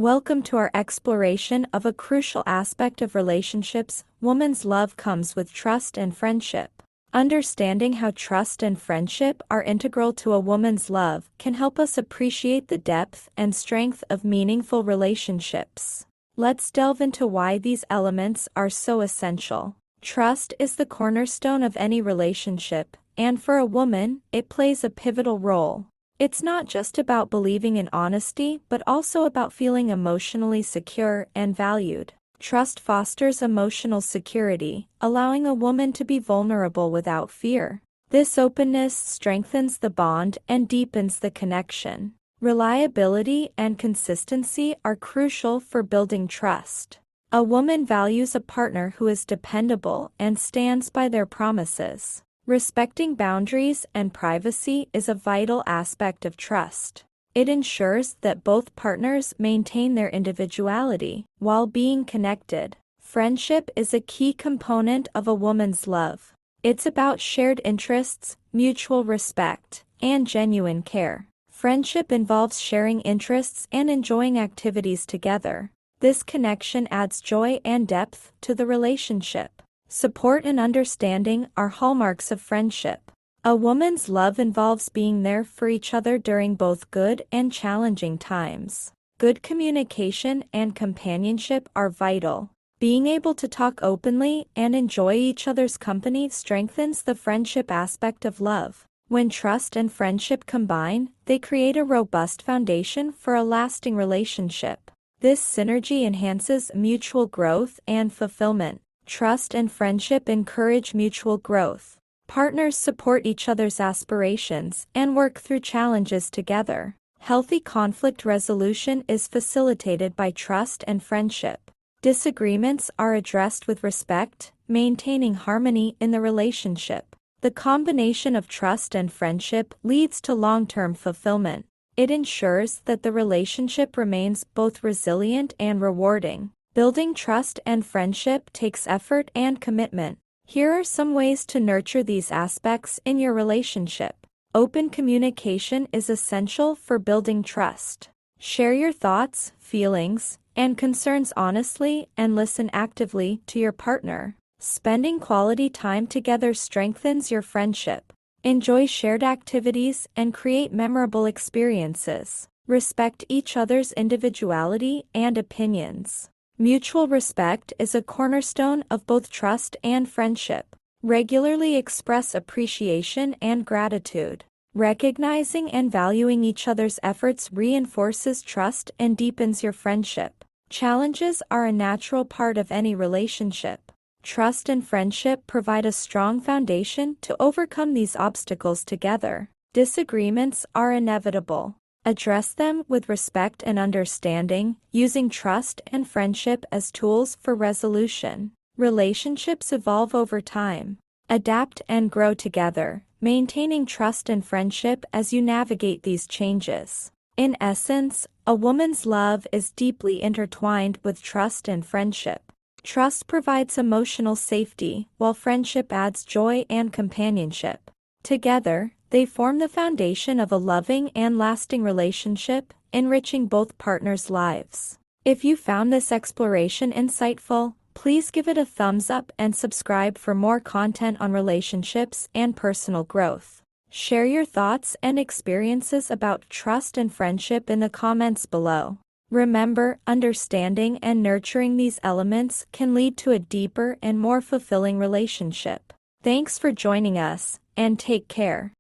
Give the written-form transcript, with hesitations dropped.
Welcome to our exploration of a crucial aspect of relationships. Woman's love comes with trust and friendship. Understanding how trust and friendship are integral to a woman's love can help us appreciate the depth and strength of meaningful relationships. Let's delve into why these elements are so essential. Trust is the cornerstone of any relationship, and for a woman, it plays a pivotal role. It's not just about believing in honesty, but also about feeling emotionally secure and valued. Trust fosters emotional security, allowing a woman to be vulnerable without fear. This openness strengthens the bond and deepens the connection. Reliability and consistency are crucial for building trust. A woman values a partner who is dependable and stands by their promises. Respecting boundaries and privacy is a vital aspect of trust. It ensures that both partners maintain their individuality while being connected. Friendship is a key component of a woman's love. It's about shared interests, mutual respect, and genuine care. Friendship involves sharing interests and enjoying activities together. This connection adds joy and depth to the relationship. Support and understanding are hallmarks of friendship. A woman's love involves being there for each other during both good and challenging times. Good communication and companionship are vital. Being able to talk openly and enjoy each other's company strengthens the friendship aspect of love. When trust and friendship combine, they create a robust foundation for a lasting relationship. This synergy enhances mutual growth and fulfillment. Trust and friendship encourage mutual growth. Partners support each other's aspirations and work through challenges together. Healthy conflict resolution is facilitated by trust and friendship. Disagreements are addressed with respect, maintaining harmony in the relationship. The combination of trust and friendship leads to long-term fulfillment. It ensures that the relationship remains both resilient and rewarding. Building trust and friendship takes effort and commitment. Here are some ways to nurture these aspects in your relationship. Open communication is essential for building trust. Share your thoughts, feelings, and concerns honestly and listen actively to your partner. Spending quality time together strengthens your friendship. Enjoy shared activities and create memorable experiences. Respect each other's individuality and opinions. Mutual respect is a cornerstone of both trust and friendship. Regularly express appreciation and gratitude. Recognizing and valuing each other's efforts reinforces trust and deepens your friendship. Challenges are a natural part of any relationship. Trust and friendship provide a strong foundation to overcome these obstacles together. Disagreements are inevitable. Address them with respect and understanding, using trust and friendship as tools for resolution. Relationships evolve over time. Adapt and grow together, maintaining trust and friendship as you navigate these changes. In essence, a woman's love is deeply intertwined with trust and friendship. Trust provides emotional safety, while friendship adds joy and companionship. Together, they form the foundation of a loving and lasting relationship, enriching both partners' lives. If you found this exploration insightful, please give it a thumbs up and subscribe for more content on relationships and personal growth. Share your thoughts and experiences about trust and friendship in the comments below. Remember, understanding and nurturing these elements can lead to a deeper and more fulfilling relationship. Thanks for joining us, and take care.